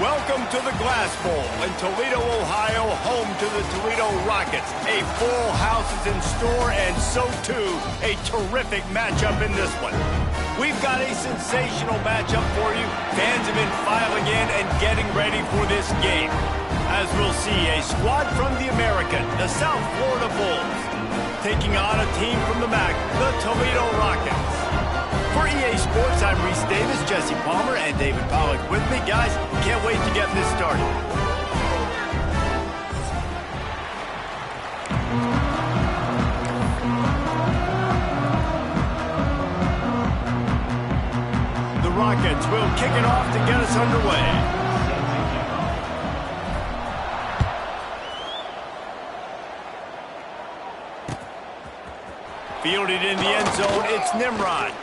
Welcome to the Glass Bowl in Toledo, Ohio, home to the Toledo Rockets. A full house is in store, and so too, a terrific matchup in this one. We've got a sensational matchup for you. Fans have been filing in and getting ready for this game. As we'll see, a squad from the American, the South Florida Bulls, taking on a team from the MAC, the Toledo Rockets. For EA Sports, I'm Reese Davis, Jesse Palmer, and David Pollack with me. Guys, can't wait to get this started. The Rockets will kick it off to get us underway. Fielded in the end zone, it's Nimrod.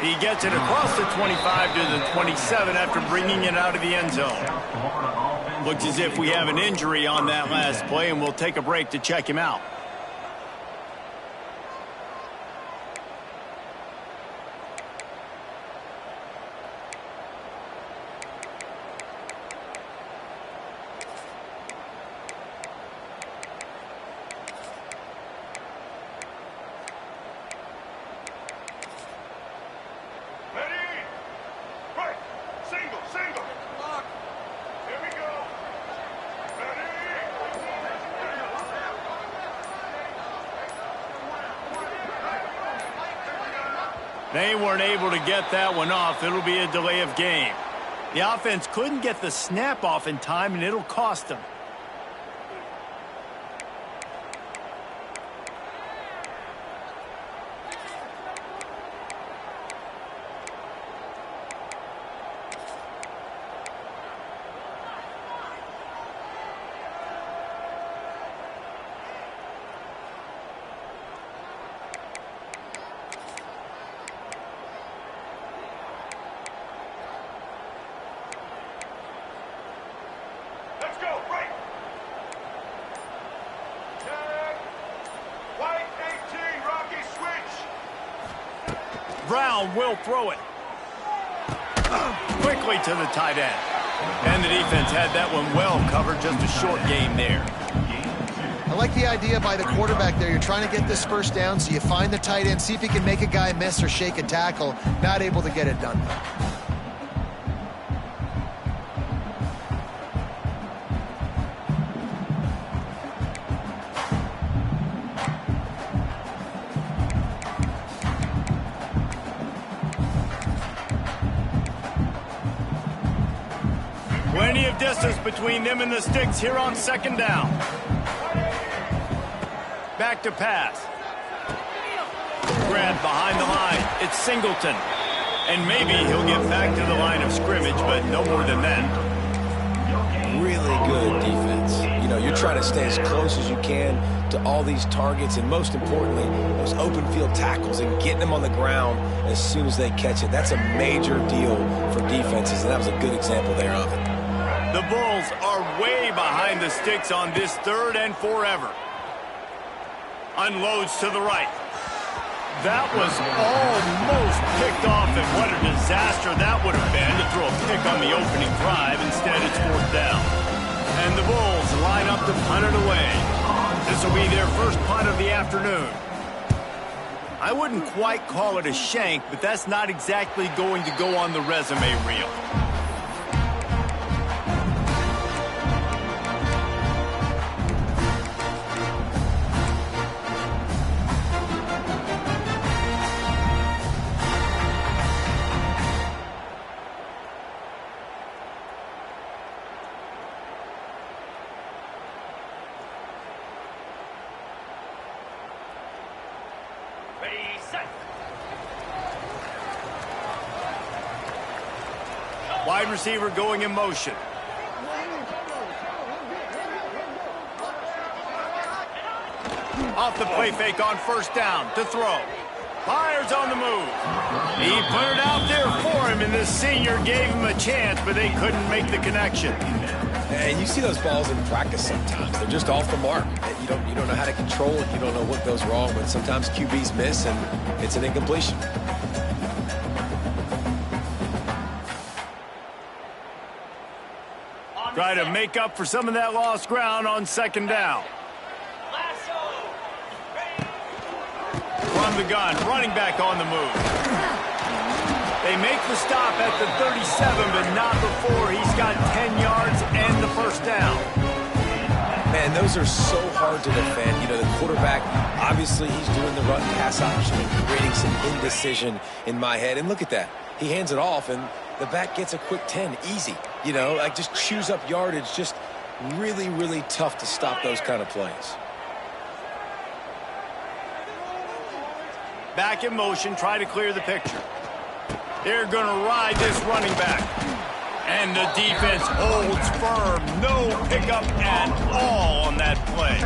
He gets it across the 25 to the 27 after bringing it out of the end zone. Looks as if we have an injury on that last play, and we'll take a break to check him out. They weren't able to get that one off. It'll be a delay of game. The offense couldn't get the snap off in time, and it'll cost them. Brown will throw it. Quickly to the tight end. And the defense had that one well covered. Just a short game there. I like the idea by the quarterback there. You're trying to get this first down, so you find the tight end, see if he can make a guy miss or shake a tackle. Not able to get it done. Plenty of distance between them and the sticks here on second down. Back to pass. Grab behind the line. It's Singleton. And maybe he'll get back to the line of scrimmage, but no more than that. Really good defense. You know, you're trying to stay as close as you can to all these targets, and most importantly, those open field tackles and getting them on the ground as soon as they catch it. That's a major deal for defenses, and that was a good example there of it. The Bulls are way behind the sticks on this third and forever. Unloads to the right. That was almost picked off, and what a disaster that would have been to throw a pick on the opening drive. Instead, it's fourth down. And the Bulls line up to punt it away. This will be their first punt of the afternoon. I wouldn't quite call it a shank, but that's not exactly going to go on the resume reel. Wide receiver going in motion. Off the play fake on first down to throw. Fires on the move. He put it out there for him, and the senior gave him a chance, but they couldn't make the connection. And you see those balls in practice sometimes. They're just off the mark. You don't know how to control it. You don't know what goes wrong, but sometimes QBs miss, and it's an incompletion. Try to make up for some of that lost ground on second down. From the gun, running back on the move. They make the stop at the 37, but not before he's got 10 yards and the first down. Man, those are so hard to defend. You know, the quarterback, obviously he's doing the run-pass option and creating some indecision in my head. And look at that. He hands it off, and the back gets a quick 10. Easy. You know, like just chews up yardage. Just really, really tough to stop those kind of plays. Back in motion, try to clear the picture. They're going to ride this running back. And the defense holds firm. No pickup at all on that play.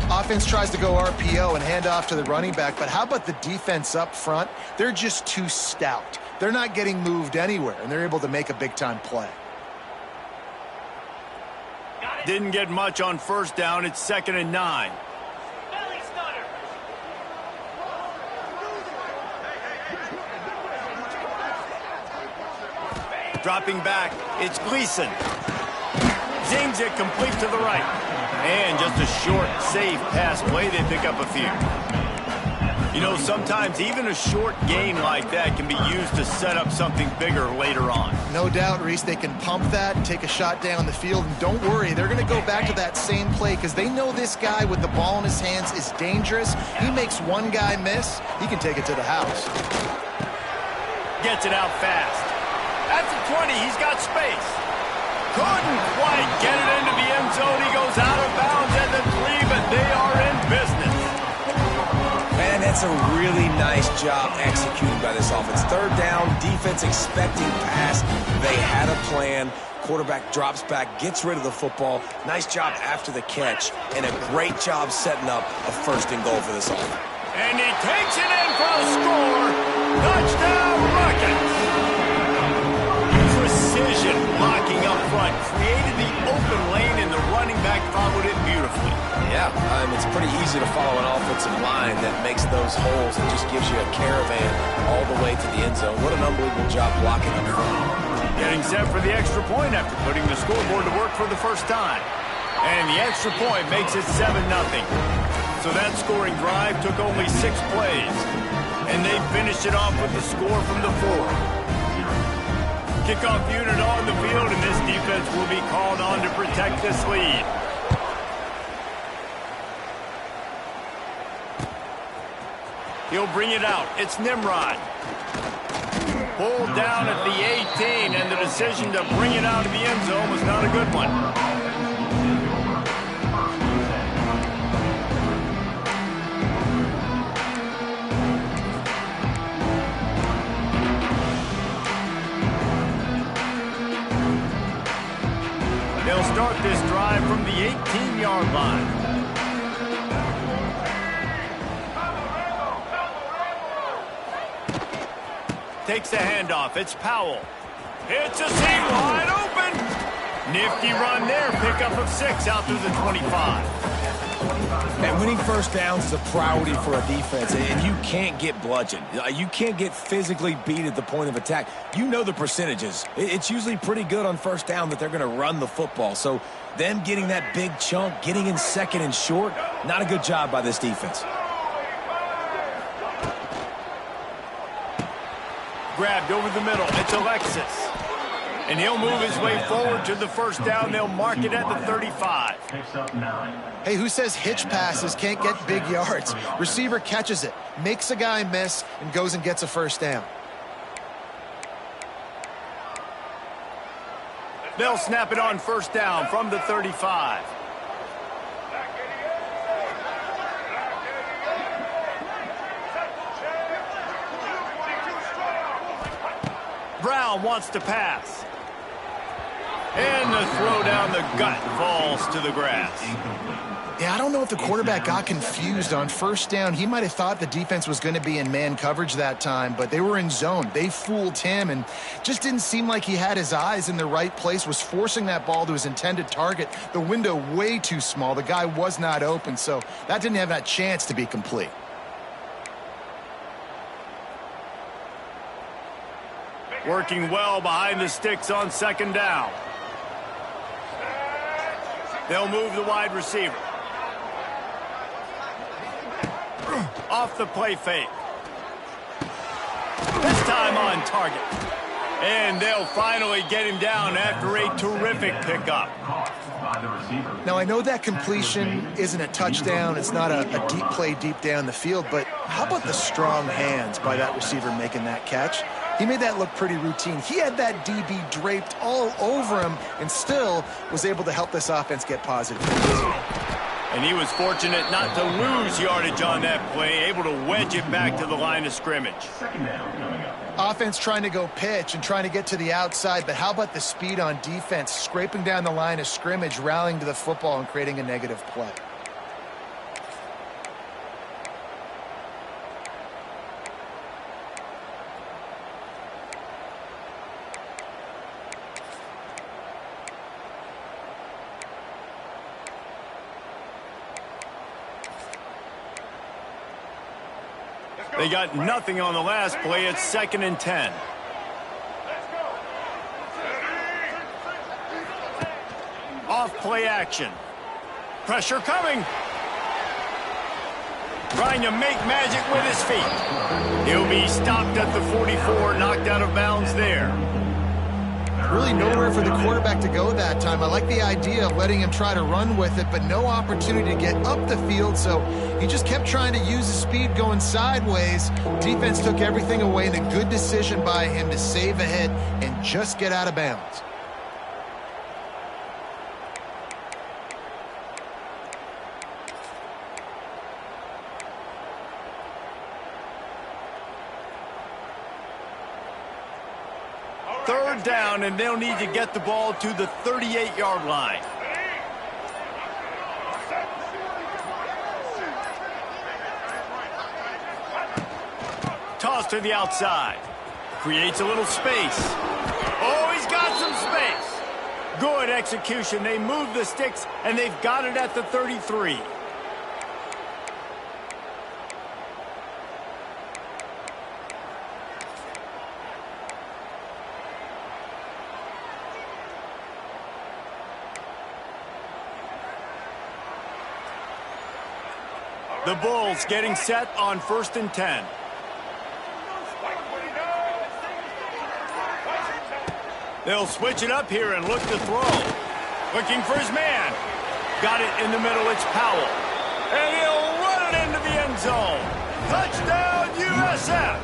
Offense tries to go RPO and hand off to the running back, but how about the defense up front? They're just too stout. They're not getting moved anywhere, and they're able to make a big-time play. Didn't get much on first down. It's 2nd and 9. Dropping back, it's Gleason. Zings it complete to the right. And just a short, safe pass play, they pick up a few. You know, sometimes even a short gain like that can be used to set up something bigger later on. No doubt, Reese, they can pump that and take a shot down the field. And don't worry, they're going to go back to that same play because they know this guy with the ball in his hands is dangerous. He makes one guy miss, he can take it to the house. Gets it out fast. That's a 20. He's got space. Couldn't quite get it into the end zone. He goes out of bounds at the 3, but they are in business. Man, that's a really nice job executing by this offense. 3rd down, defense expecting pass. They had a plan. Quarterback drops back, gets rid of the football. Nice job after the catch, and a great job setting up a 1st and goal for this offense. And he takes it in for a score. Touchdown, Rockets. Precision blocking up front created the open lane, and the running back followed it beautifully. Yeah, it's pretty easy to follow an offensive line that makes those holes and just gives you a caravan all the way to the end zone. What an unbelievable job blocking up front. Getting set for the extra point after putting the scoreboard to work for the first time. And the extra point makes it 7-0. So that scoring drive took only 6 plays. And they finished it off with the score from the 4. Kickoff unit on the field, and this defense will be called on to protect this lead. He'll bring it out. It's Nimrod. Pulled down at the 18, and the decision to bring it out of the end zone was not a good one. They'll start this drive from the 18-yard line. Takes the handoff. It's Powell. It's a seam wide open. Nifty run there. Pickup of 6 out through the 25. And winning first downs is a priority for a defense, and you can't get bludgeoned. You can't get physically beat at the point of attack. You know the percentages. It's usually pretty good on first down that they're going to run the football. So them getting that big chunk, getting in 2nd and short, not a good job by this defense. Grabbed over the middle. It's Alexis. And he'll move his way forward to the first down. They'll mark it at the 35. Hey, who says hitch passes can't get big yards? Receiver catches it, makes a guy miss, and goes and gets a first down. They'll snap it on first down from the 35. Brown wants to pass. And the throw down the gut falls to the grass. Yeah, I don't know if the quarterback got confused on first down. He might have thought the defense was going to be in man coverage that time, but they were in zone. They fooled him and just didn't seem like he had his eyes in the right place, was forcing that ball to his intended target. The window way too small. The guy was not open, so that didn't have that chance to be complete. Working well behind the sticks on second down. They'll move the wide receiver. Off the play fake. This time on target. And they'll finally get him down after a terrific pickup. Now, I know that completion isn't a touchdown. It's not a deep play deep down the field. But how about the strong hands by that receiver making that catch? He made that look pretty routine. He had that DB draped all over him and still was able to help this offense get positive. And he was fortunate not to lose yardage on that play, able to wedge it back to the line of scrimmage. Offense trying to go pitch and trying to get to the outside, but how about the speed on defense, scraping down the line of scrimmage, rallying to the football and creating a negative play. They got nothing on the last play. It's 2nd and 10. Off play action. Pressure coming. Trying to make magic with his feet. He'll be stopped at the 44, knocked out of bounds there. Really nowhere for the quarterback to go that time. I like the idea of letting him try to run with it, but no opportunity to get up the field, so he just kept trying to use his speed going sideways. Defense took everything away, and a good decision by him to save a hit and just get out of bounds. Third down, and they'll need to get the ball to the 38-yard line. Toss to the outside. Creates a little space. Oh, he's got some space. Good execution. They move the sticks, and they've got it at the 33. The Bulls getting set on 1st and 10. They'll switch it up here and look to throw. Looking for his man. Got it in the middle. It's Powell. And he'll run it into the end zone. Touchdown, USF.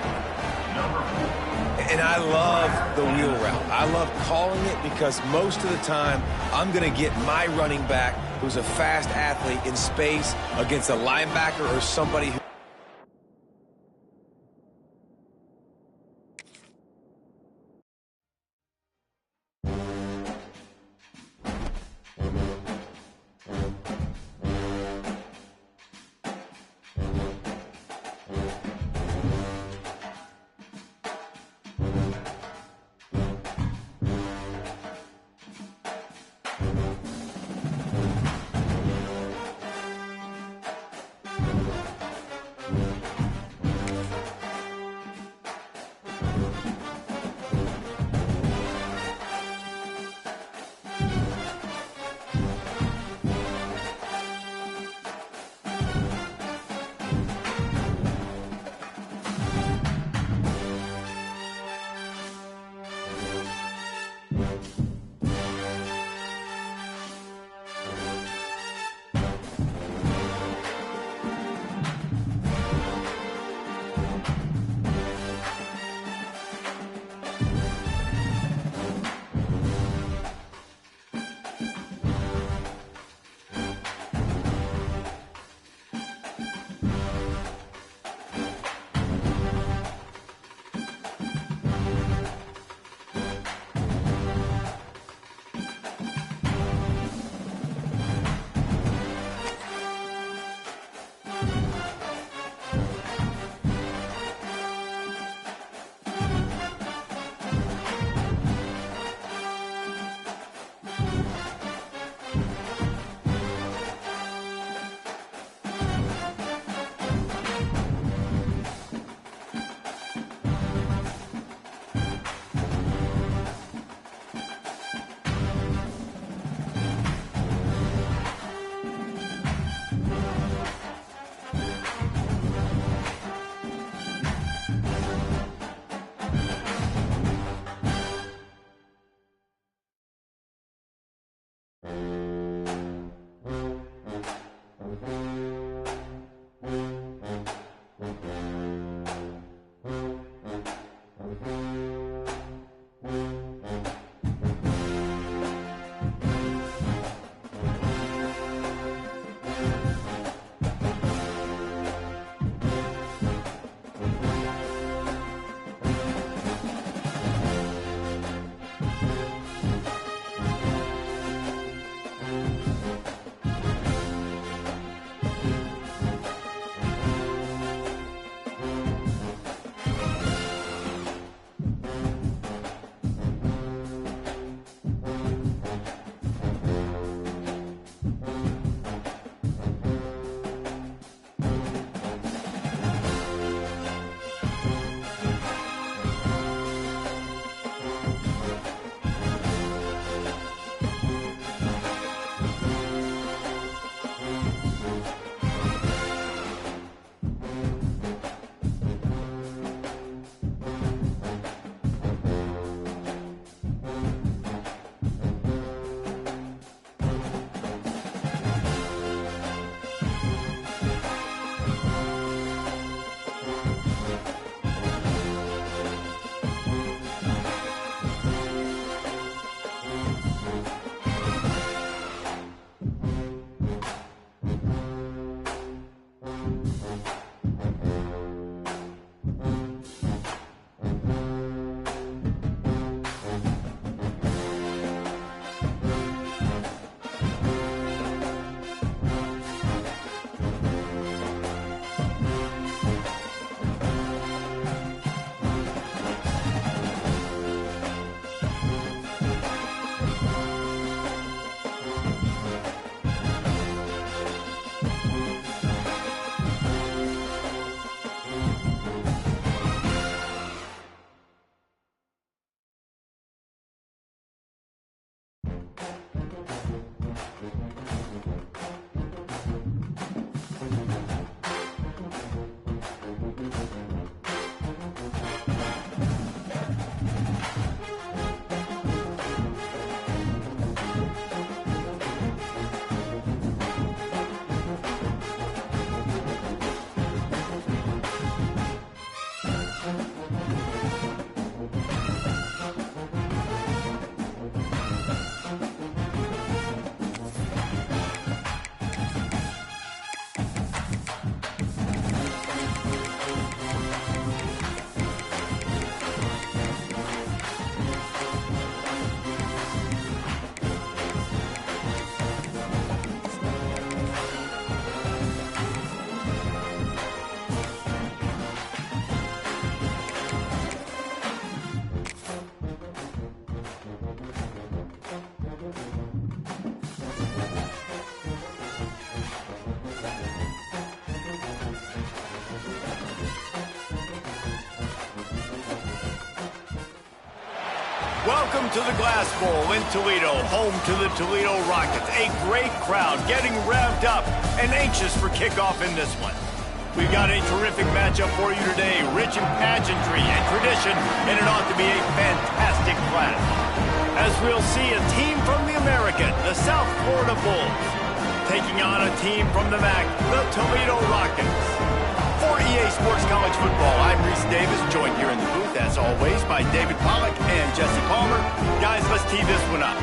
And I love the wheel route. I love calling it because most of the time I'm going to get my running back who's a fast athlete in space against a linebacker or somebody who Welcome to the Glass Bowl in Toledo, home to the Toledo Rockets. A great crowd getting revved up and anxious for kickoff in this one. We've got a terrific matchup for you today, rich in pageantry and tradition, and it ought to be a fantastic clash. As we'll see, a team from the American, the South Florida Bulls, taking on a team from the MAC, the Toledo Rockets. For EA Sports College Football, I'm Reese Davis, joined here in the booth, as always, by David Pollack and Jesse Palmer. Guys, let's tee this one up.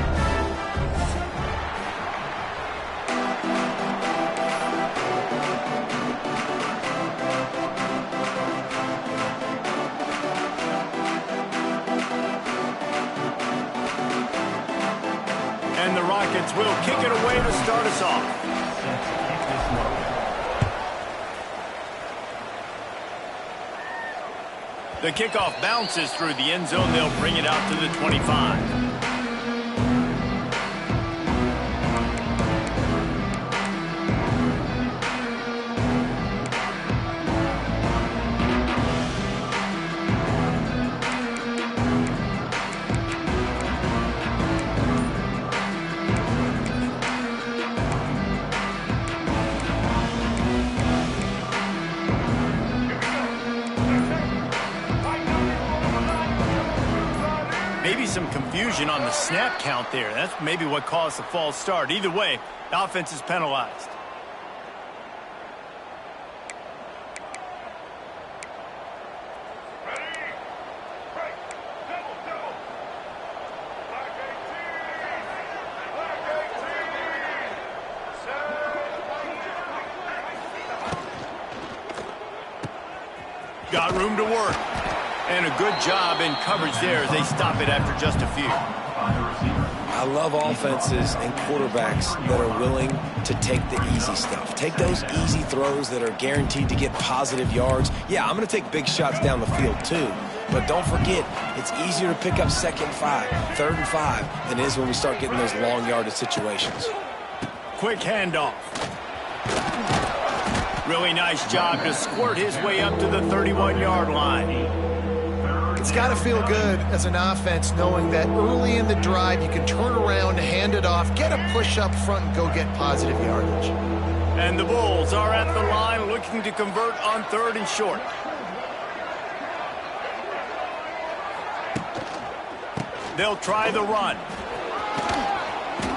And the Rockets will kick it away to start us off. The kickoff bounces through the end zone. They'll bring it out to the 25. Maybe some confusion on the snap count there. That's maybe what caused the false start. Either way, the offense is penalized. Got room to work. And a good job in coverage there as they stop it after just a few. I love offenses and quarterbacks that are willing to take the easy stuff. Take those easy throws that are guaranteed to get positive yards. Yeah, I'm going to take big shots down the field too. But don't forget, it's easier to pick up 2nd and 5, 3rd and 5 than it is when we start getting those long yardage situations. Quick handoff. Really nice job to squirt his way up to the 31-yard line. It's got to feel good as an offense knowing that early in the drive you can turn around, hand it off, get a push up front, and go get positive yardage. And the Bulls are at the line looking to convert on 3rd and short. They'll try the run.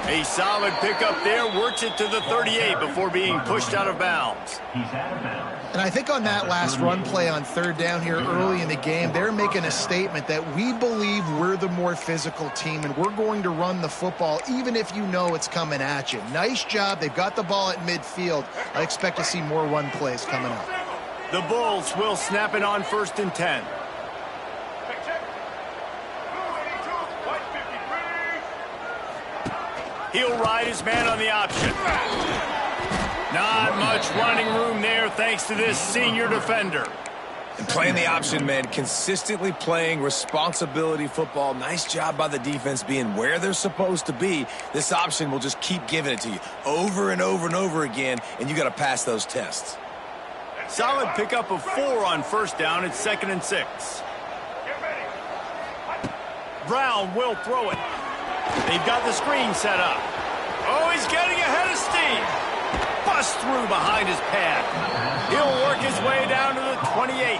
A solid pickup there, works it to the 38 before being pushed out of bounds. And I think on that last run play on 3rd down here early in the game, they're making a statement that we believe we're the more physical team and we're going to run the football even if you know it's coming at you. Nice job. They've got the ball at midfield. I expect to see more run plays coming up. The Bulls will snap it on 1st and 10. He'll ride his man on the option. Not much running room there thanks to this senior defender. And playing the option, man, consistently playing responsibility football. Nice job by the defense being where they're supposed to be. This option will just keep giving it to you over and over and over again, and you got to pass those tests. Solid pickup of 4 on 1st down. It's 2nd and 6. Brown will throw it. They've got the screen set up. Oh, he's getting ahead of steam. Bust through behind his pad. He'll work his way down to the 28.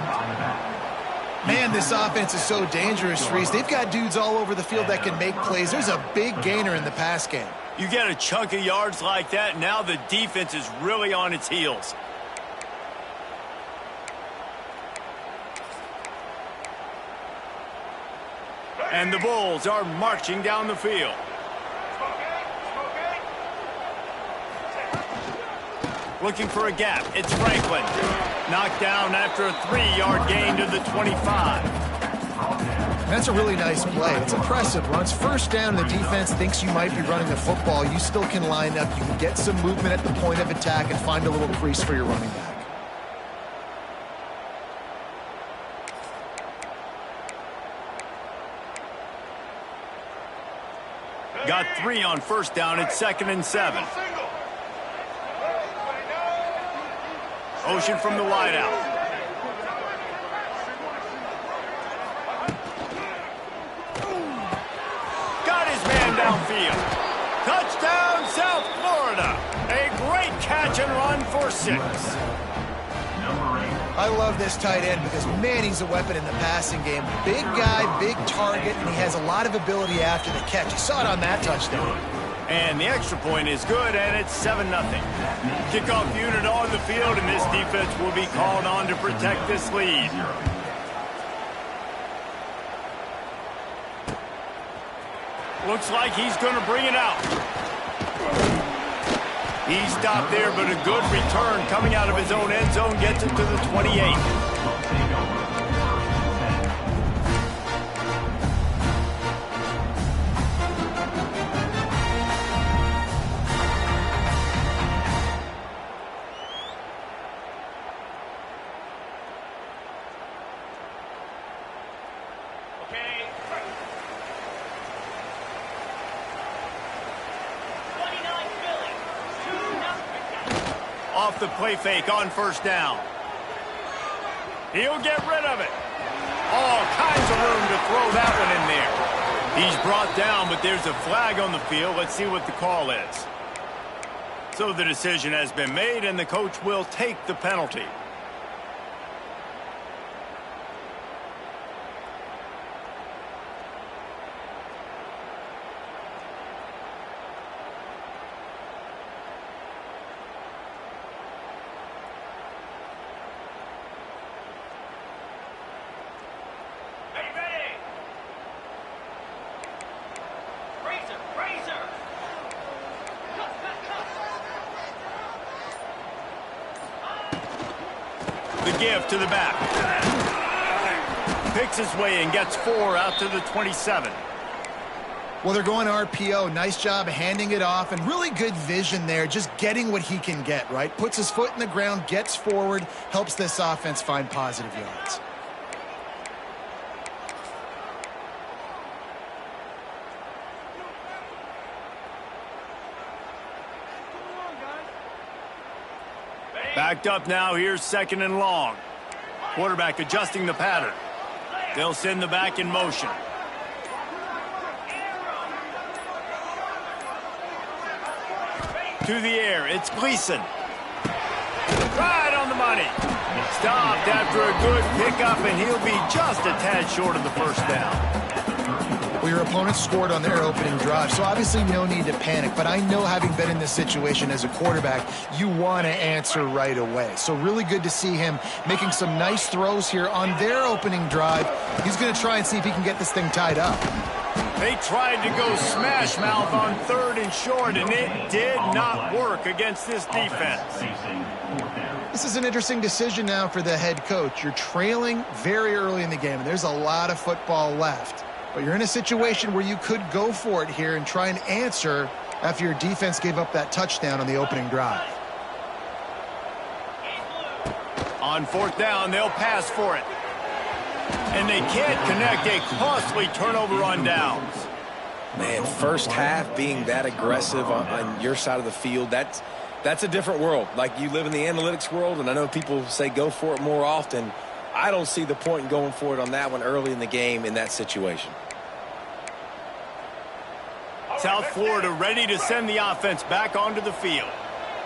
Man, this offense is so dangerous, Reese. They've got dudes all over the field that can make plays. There's a big gainer in the pass game. You get a chunk of yards like that, now the defense is really on its heels. And the Bulls are marching down the field. Looking for a gap. It's Franklin. Knocked down after a 3-yard gain to the 25. That's a really nice play. It's impressive. Once 1st down, the defense thinks you might be running the football. You still can line up. You can get some movement at the point of attack and find a little crease for your running back. Got 3 on 1st down. It's 2nd and 7. Motion from the wideout. field. Touchdown, South Florida. A great catch and run for 6. I love this tight end because, man, he's a weapon in the passing game. Big guy, big target, and he has a lot of ability after the catch. You saw it on that touchdown. And the extra point is good, and it's 7-0. Kickoff unit on the field, and this defense will be called on to protect this lead. Looks like he's going to bring it out. He stopped there, but a good return coming out of his own end zone gets it to the 28. Off the play fake on first down. He'll get rid of it. All kinds of room to throw that one in there. He's brought down, but there's a flag on the field. Let's see what the call is. So the decision has been made, and the coach will take the penalty. The give to the back. Picks his way and gets 4 out to the 27. Well, they're going RPO. Nice job handing it off, and really good vision there, just getting what he can get, right? Puts his foot in the ground, gets forward, helps this offense find positive yards. Backed up now. Here's 2nd and long. Quarterback adjusting the pattern. They'll send the back in motion. To the air. It's Gleason. Right on the money. Stopped after a good pickup, and he'll be just a tad short of the first down. Well, your opponent scored on their opening drive, so obviously no need to panic. But I know, having been in this situation as a quarterback, you want to answer right away. So really good to see him making some nice throws here on their opening drive. He's going to try and see if he can get this thing tied up. They tried to go smash mouth on 3rd and short, and it did not work against this defense. This is an interesting decision now for the head coach. You're trailing very early in the game, and there's a lot of football left. But you're in a situation where you could go for it here and try and answer after your defense gave up that touchdown on the opening drive. On 4th down, they'll pass for it. And they can't connect. A costly turnover on downs. Man, first half being that aggressive on your side of the field, that's a different world. Like, you live in the analytics world, and I know people say go for it more often. I don't see the point in going for it on that one early in the game in that situation. South Florida ready to send the offense back onto the field.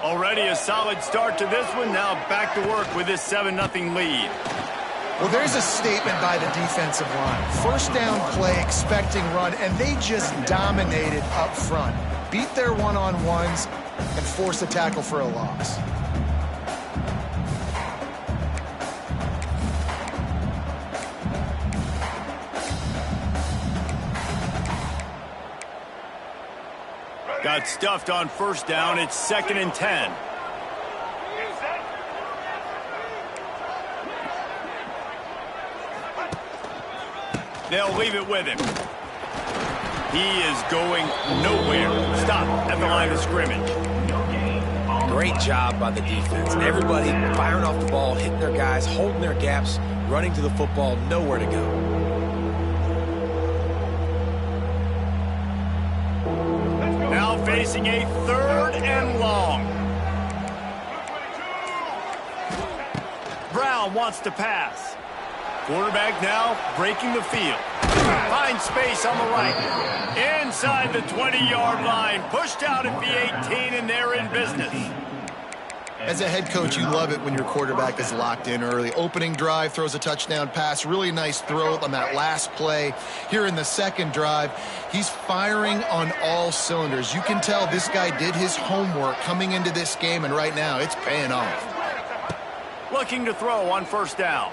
Already a solid start to this one. Now back to work with this 7-0 lead. Well, there's a statement by the defensive line. First down play, expecting run, and they just dominated up front. Beat their one-on-ones and forced a tackle for a loss. Got stuffed on first down. It's 2nd and 10. They'll leave it with him. He is going nowhere. Stop at the line of scrimmage. Great job by the defense. Everybody firing off the ball, hitting their guys, holding their gaps, running to the football, nowhere to go. Now facing a 3rd and long. Brown wants to pass. Quarterback now breaking the field. Finds space on the right. Inside the 20-yard line. Pushed out at the 18, and they're in business. As a head coach, you love it when your quarterback is locked in early. Opening drive, throws a touchdown pass. Really nice throw on that last play. Here in the second drive, he's firing on all cylinders. You can tell this guy did his homework coming into this game, and right now it's paying off. Looking to throw on first down.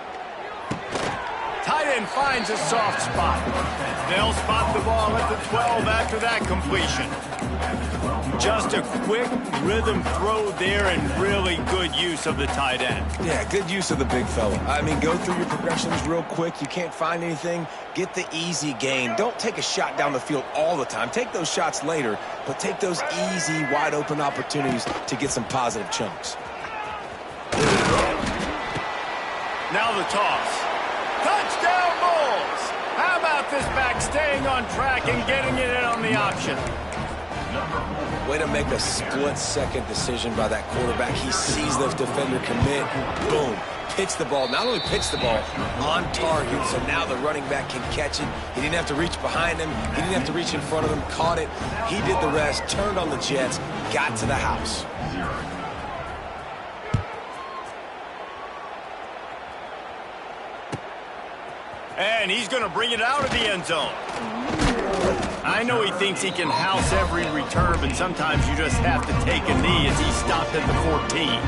Tight end finds a soft spot. They'll spot the ball at the 12 after that completion. Just a quick rhythm throw there and really good use of the tight end. Yeah, good use of the big fella. I mean, go through your progressions real quick. You can't find anything. Get the easy gain. Don't take a shot down the field all the time. Take those shots later, but take those easy, wide-open opportunities to get some positive chunks. Now the toss. Touchdown Bulls! How about this back staying on track and getting it in on the option? Way to make a split-second decision by that quarterback. He sees the defender commit. Boom. Pitch the ball. Not only pitch the ball, on target. So now the running back can catch it. He didn't have to reach behind him. He didn't have to reach in front of him. Caught it. He did the rest. Turned on the Jets. Got to the house. And he's going to bring it out of the end zone. I know he thinks he can house every return, but sometimes you just have to take a knee as he stopped at the 14.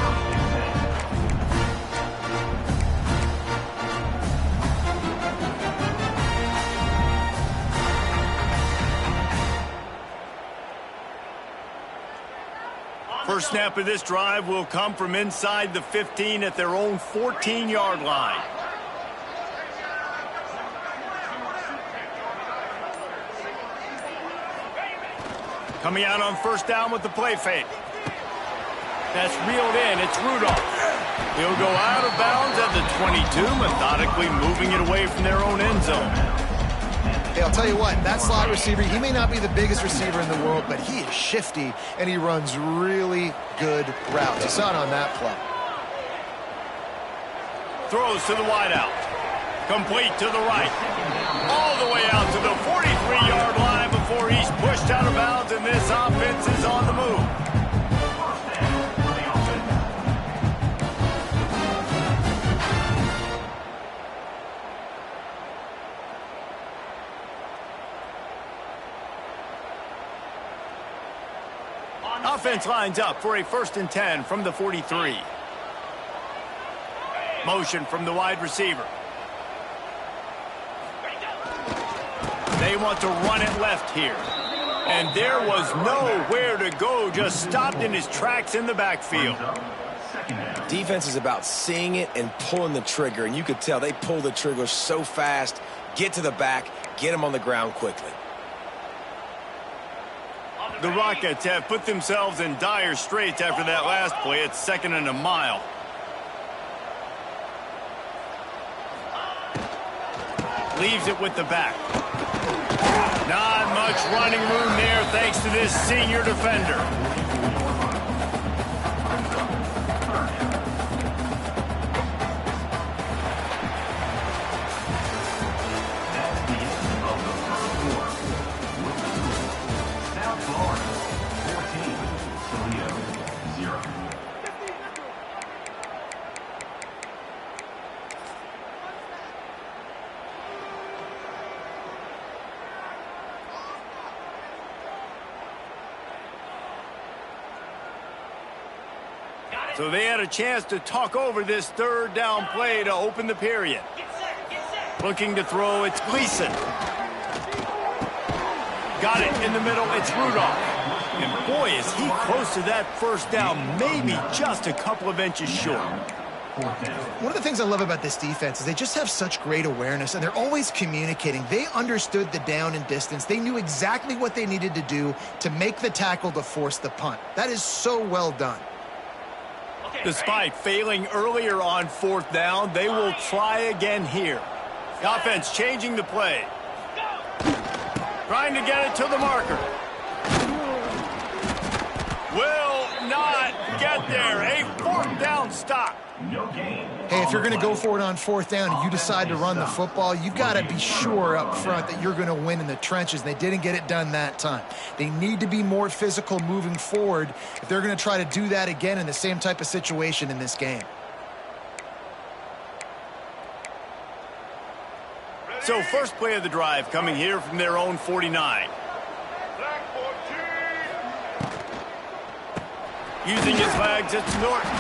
First snap of this drive will come from inside the 15 at their own 14-yard line. Coming out on first down with the play fake. That's reeled in. It's Rudolph. He'll go out of bounds at the 22, methodically moving it away from their own end zone. Hey, I'll tell you what, that slot receiver, he may not be the biggest receiver in the world, but he is shifty, and he runs really good routes. You saw it on that play. Throws to the wideout. Complete to the right. All the way out to the 43-yard line before he's pushed out of bounds, and this offense is on the move. Offense lines up for a 1st and 10 from the 43. Motion from the wide receiver. They want to run it left here. And there was nowhere to go, just stopped in his tracks in the backfield. Defense is about seeing it and pulling the trigger, and you could tell they pull the trigger so fast, get to the back, get him on the ground quickly. The Rockets have put themselves in dire straits after that last play. It's 2nd and a mile. Leaves it with the back. Not much running room there thanks to this senior defender. So they had a chance to talk over this 3rd down play to open the period. Looking to throw, it's Gleason. Got it in the middle, it's Rudolph. And boy, is he close to that 1st down, maybe just a couple of inches short. One of the things I love about this defense is they just have such great awareness, and they're always communicating. They understood the down and distance. They knew exactly what they needed to do to make the tackle to force the punt. That is so well done. Despite failing earlier on 4th down, they will try again here. The offense changing the play. Trying to get it to the marker. Will not get there. A 4th down stop. Hey, Hey, if you're going to go for it on 4th down and you decide to run the football, you've got to be sure up front that you're going to win in the trenches. They didn't get it done that time. They need to be more physical moving forward if they're going to try to do that again in the same type of situation in this game. So first play of the drive coming here from their own 49. Using his legs, it's Norton.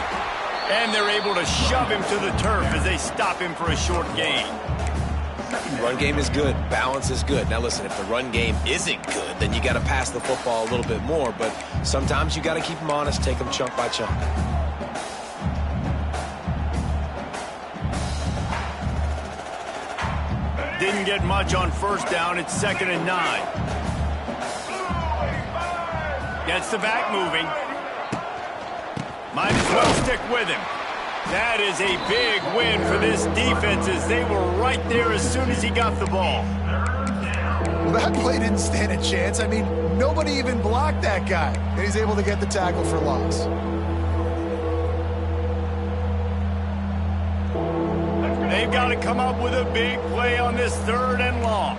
And they're able to shove him to the turf as they stop him for a short gain. Run game is good. Balance is good. Now listen, if the run game isn't good, then you got to pass the football a little bit more. But sometimes you got to keep them honest, take them chunk by chunk. Didn't get much on 1st down. It's 2nd and 9. Gets the back moving. Might as well stick with him. That is a big win for this defense as they were right there as soon as he got the ball. Well, that play didn't stand a chance. I mean, nobody even blocked that guy. And he's able to get the tackle for loss. They've got to come up with a big play on this 3rd and long.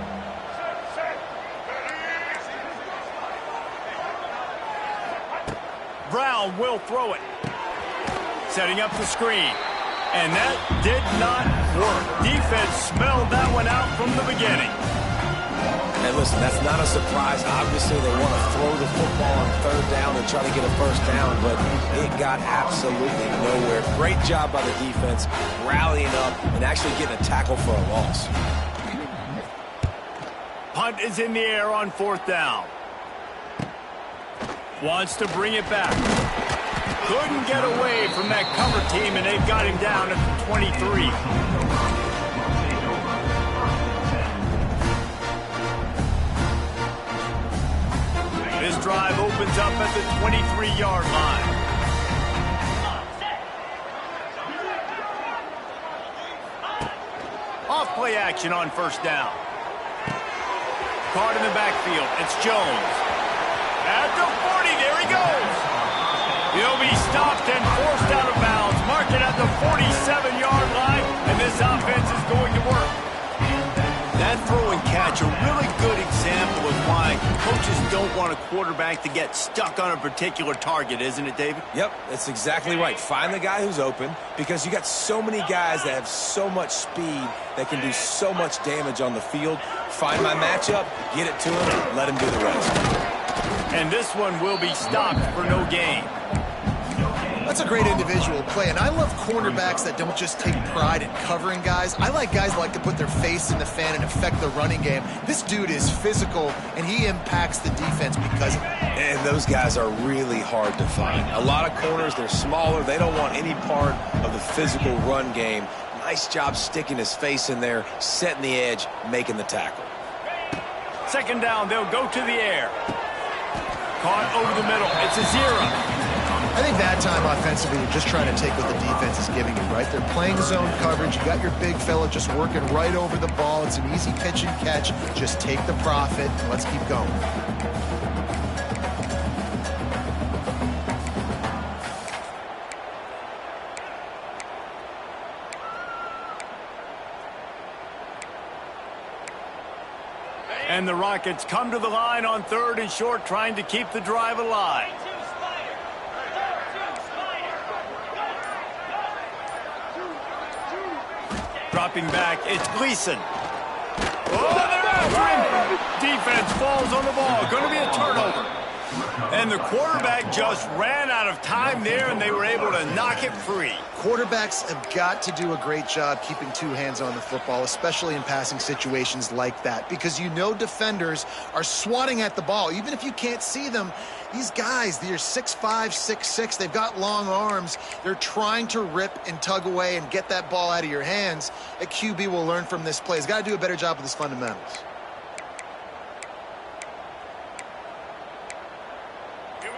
Brown will throw it. Setting up the screen. And that did not work. Defense smelled that one out from the beginning. And listen, that's not a surprise. Obviously, they want to throw the football on 3rd down and try to get a 1st down, but it got absolutely nowhere. Great job by the defense, rallying up and actually getting a tackle for a loss. Punt is in the air on 4th down. Wants to bring it back. Couldn't get away from that cover team, and they've got him down at the 23. This drive opens up at the 23-yard line. Off play action on 1st down. Caught in the backfield. It's Jones. At the 40, there he goes. He'll be stopped and forced out of bounds. Mark it at the 47-yard line, and this offense is going to work. That throw and catch, a really good example of why coaches don't want a quarterback to get stuck on a particular target, isn't it, David? Yep, that's exactly right. Find the guy who's open, because you got so many guys that have so much speed that can do so much damage on the field. Find my matchup, get it to him, let him do the rest. And this one will be stopped for no gain. That's a great individual play, and I love cornerbacks that don't just take pride in covering guys. I like guys that like to put their face in the fan and affect the running game. This dude is physical, and he impacts the defense because of it. And those guys are really hard to find. A lot of corners, they're smaller. They don't want any part of the physical run game. Nice job sticking his face in there, setting the edge, making the tackle. 2nd down, they'll go to the air. Caught over the middle. It's a 0. I think that time offensively, you're just trying to take what the defense is giving you, right? They're playing zone coverage. You got your big fella just working right over the ball. It's an easy pitch and catch. Just take the profit, and let's keep going. And the Rockets come to the line on 3rd and short, trying to keep the drive alive. Dropping back, it's Gleason. Oh, they're after him. Defense falls on the ball. Going to be a turnover. And the quarterback just ran out of time there, and they were able to knock it free. Quarterbacks have got to do a great job keeping 2 hands on the football, especially in passing situations like that, because you know defenders are swatting at the ball. Even if you can't see them, these guys, they're 6'5", 6'6", they've got long arms. They're trying to rip and tug away and get that ball out of your hands. A QB will learn from this play. He's got to do a better job with his fundamentals.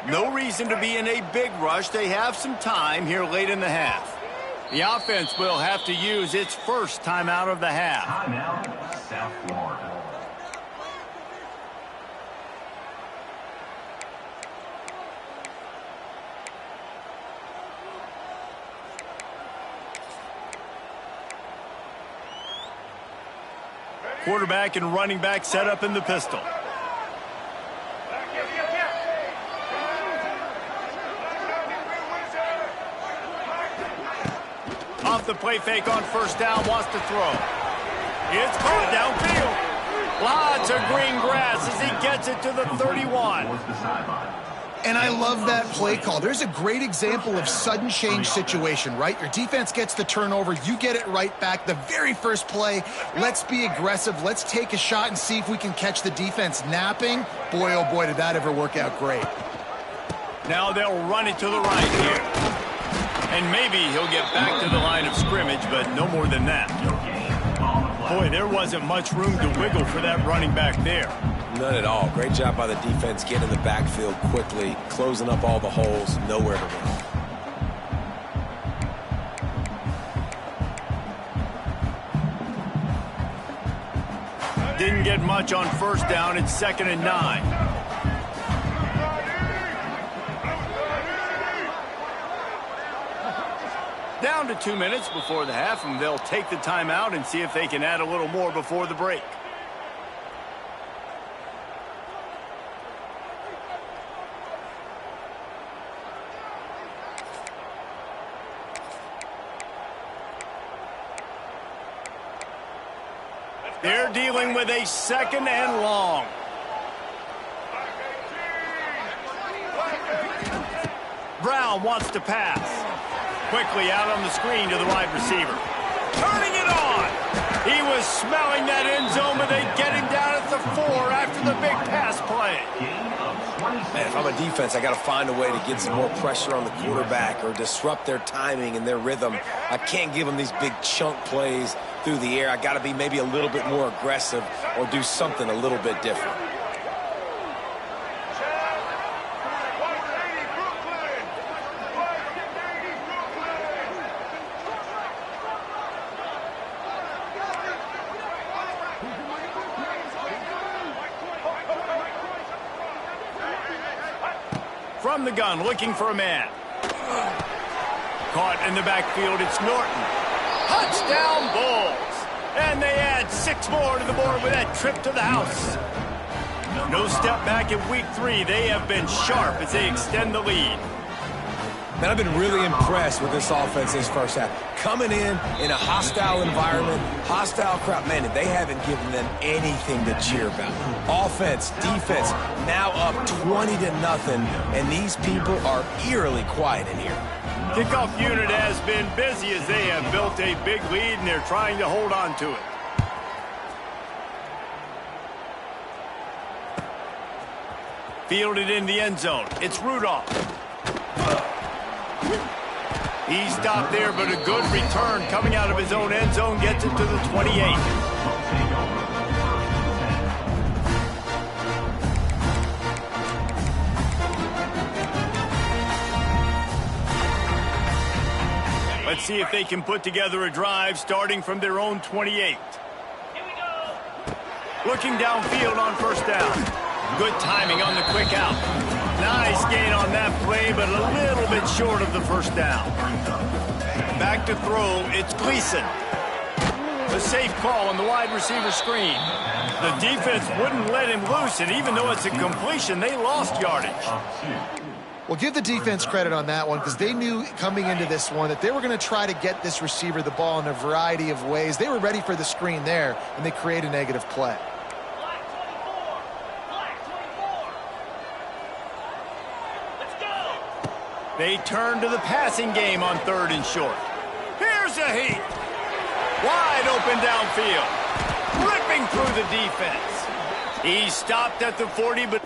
No reason to be in a big rush. They have some time here late in the half. The offense will have to use its first timeout of the half. Timeout, South Florida. Quarterback and running back set up in the pistol. Off the play fake on first down, wants to throw. It's caught downfield. Lots of green grass as he gets it to the 31. And I love that play call. There's a great example of sudden change situation, right? Your defense gets the turnover, you get it right back. The very first play, let's be aggressive. Let's take a shot and see if we can catch the defense napping. Boy, oh boy, did that ever work out great. Now they'll run it to the right here. And maybe he'll get back to the line of scrimmage, but no more than that. Boy, there wasn't much room to wiggle for that running back there. None at all. Great job by the defense getting in the backfield quickly, closing up all the holes, nowhere to run. Didn't get much on first down. It's 2nd and 9. Down to 2 minutes before the half, and they'll take the timeout and see if they can add a little more before the break. They're dealing with a 2nd and long. Brown wants to pass. Quickly out on the screen to the wide receiver. Turning it on. He was smelling that end zone, but they get him down at the 4 after the big pass play. Man, if I'm a defense, I got to find a way to get some more pressure on the quarterback or disrupt their timing and their rhythm. I can't give them these big chunk plays through the air. I got to be maybe a little bit more aggressive or do something a little bit different. From the gun, looking for a man. Caught in the backfield, it's Norton. Touchdown, Bulls! And they add 6 more to the board with that trip to the house. No step back in week 3. They have been sharp as they extend the lead. Man, I've been really impressed with this offense this first half. Coming in a hostile environment, hostile crowd, man, they haven't given them anything to cheer about. Offense, defense, now up 20-0, and these people are eerily quiet in here. Kickoff unit has been busy as they have built a big lead, and they're trying to hold on to it. Fielded in the end zone. It's Rudolph. He stopped there, but a good return coming out of his own end zone gets it to the 28. Let's see if they can put together a drive starting from their own 28. Looking downfield on first down. Good timing on the quick out. Nice gain on that play, but a little bit short of the first down. Back to throw, it's Gleason. A safe call on the wide receiver screen. The defense wouldn't let him loose, and even though it's a completion, they lost yardage. Well, give the defense credit on that one because they knew coming into this one that they were going to try to get this receiver the ball in a variety of ways. They were ready for the screen there, and they create a negative play. They turn to the passing game on 3rd and short. Here's a heat. Wide open downfield. Ripping through the defense. He stopped at the 40, but...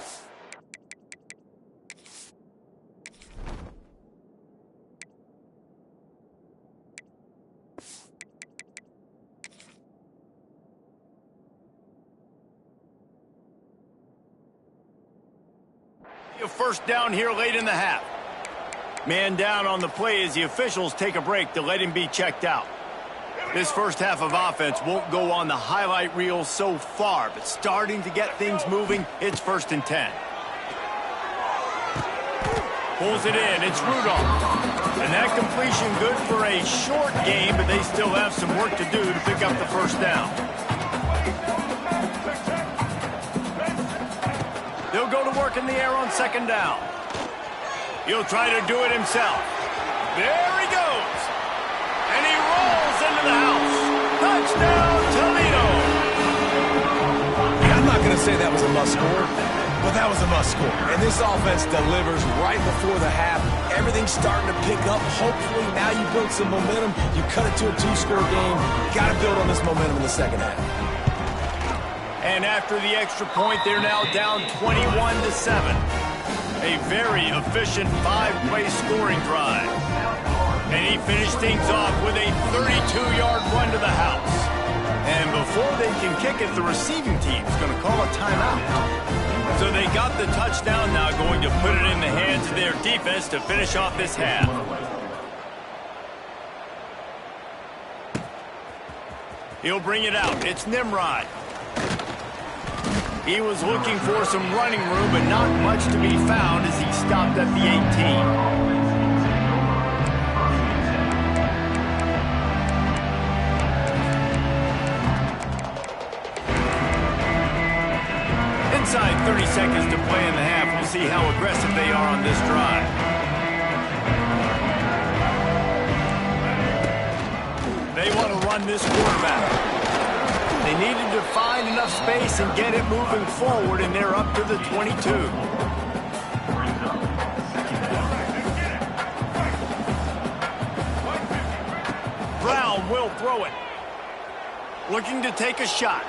a first down here late in the half. Man down on the play as the officials take a break to let him be checked out. This first half of offense won't go on the highlight reel so far, but starting to get things moving, it's 1st and 10. Pulls it in, it's Rudolph. And that completion good for a short game, but they still have some work to do to pick up the first down. He'll go to work in the air on second down. He'll try to do it himself. There he goes. And he rolls into the house. Touchdown, Toledo. I'm not going to say that was a must-score, but that was a must-score. And this offense delivers right before the half. Everything's starting to pick up. Hopefully, now you build some momentum. You cut it to a 2-score game. Got to build on this momentum in the second half. And after the extra point, they're now down 21-7. A very efficient 5-play scoring drive. And he finished things off with a 32-yard run to the house. And before they can kick it, the receiving team's going to call a timeout. So they got the touchdown, now going to put it in the hands of their defense to finish off this half. He'll bring it out. It's Nimrod. He was looking for some running room, but not much to be found as he stopped at the 18. Inside 30 seconds to play in the half. We'll see how aggressive they are on this drive. They want to run this quarterback. They needed to find enough space and get it moving forward, and they're up to the 22. Brown will throw it. Looking to take a shot.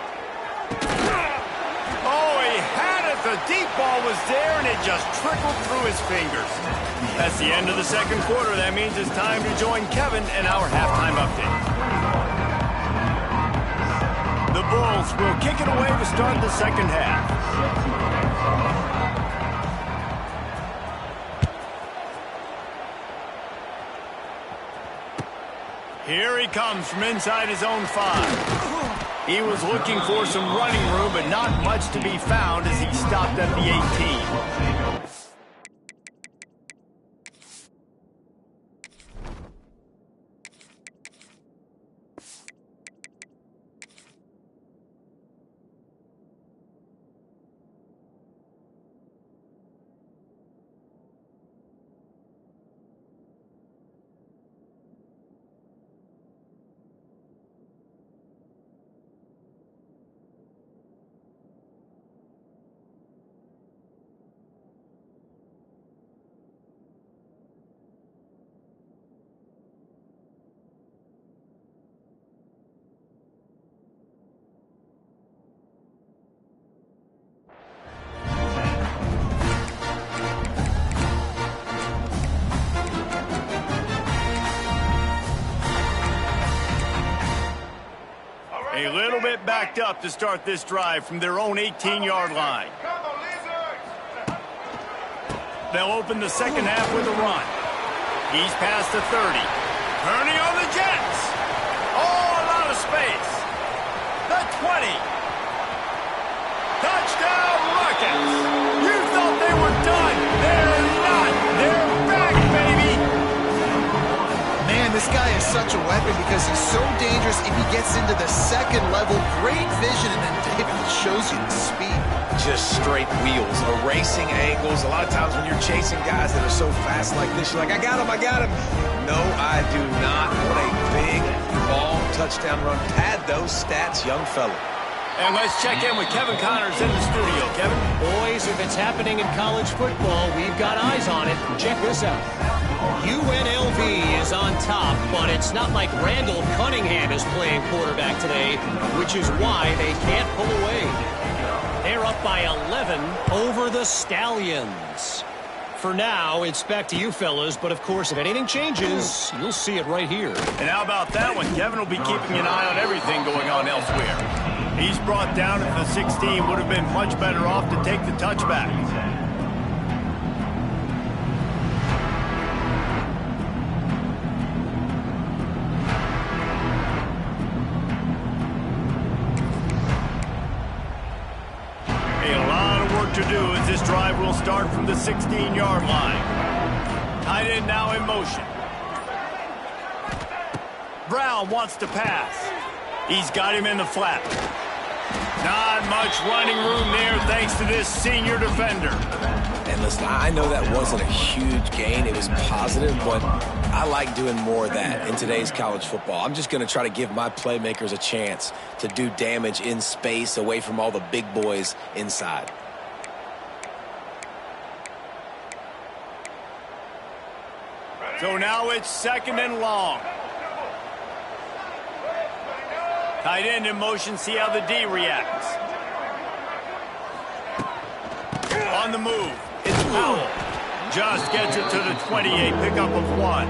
Oh, he had it. The deep ball was there, and it just trickled through his fingers. That's the end of the second quarter. That means it's time to join Kevin in our halftime update. The Bulls will kick it away to start the second half. Here he comes from inside his own 5. He was looking for some running room, but not much to be found as he stopped at the 18. A little bit backed up to start this drive from their own 18-yard line. They'll open the second half with a run. He's past the 30. Turning on the Jets. Oh, a lot of space. The 20. Touchdown Rockets. You thought they were done. They're not. They're back, baby. Man, this guy is such a weapon because he's so dangerous if he gets into the second level. Great vision, and then David shows you the speed. Just straight wheels, erasing angles. A lot of times when you're chasing guys that are so fast like this, you're like, I got him, I got him. No, I do not. What a big, long touchdown run. Pad those stats, young fella. And let's check in with Kevin Connors in the studio. Kevin? Boys, if it's happening in college football, we've got eyes on it. Check this out. UNLV is on top, but it's not like Randall Cunningham is playing quarterback today, which is why they can't pull away. They're up by 11 over the Stallions. For now, it's back to you fellas, but of course, if anything changes, you'll see it right here. And how about that one? Kevin will be keeping an eye on everything going on elsewhere. He's brought down at the 16, would have been much better off to take the touchback. To do as this drive will start from the 16-yard line. Tight end now in motion. Brown wants to pass. He's got him in the flat. Not much running room there thanks to this senior defender. And listen, I know that wasn't a huge gain. It was positive, but I like doing more of that in today's college football. I'm just going to try to give my playmakers a chance to do damage in space away from all the big boys inside. So now it's 2nd and long. Tight end in motion, see how the D reacts. On the move, it's Powell. Just gets it to the 28, pickup of 1.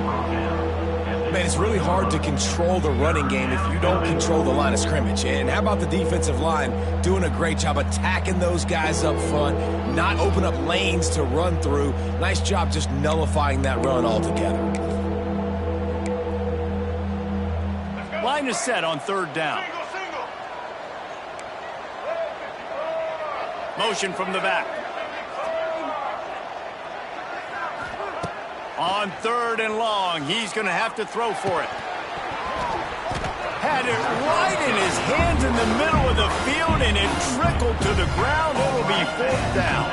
Man, it's really hard to control the running game if you don't control the line of scrimmage. And how about the defensive line doing a great job attacking those guys up front, not open up lanes to run through. Nice job just nullifying that run altogether. Line is set on 3rd down. Motion from the back. On 3rd and long, he's going to have to throw for it. Had it right in his hands in the middle of the field, and it trickled to the ground. It'll be 4th down.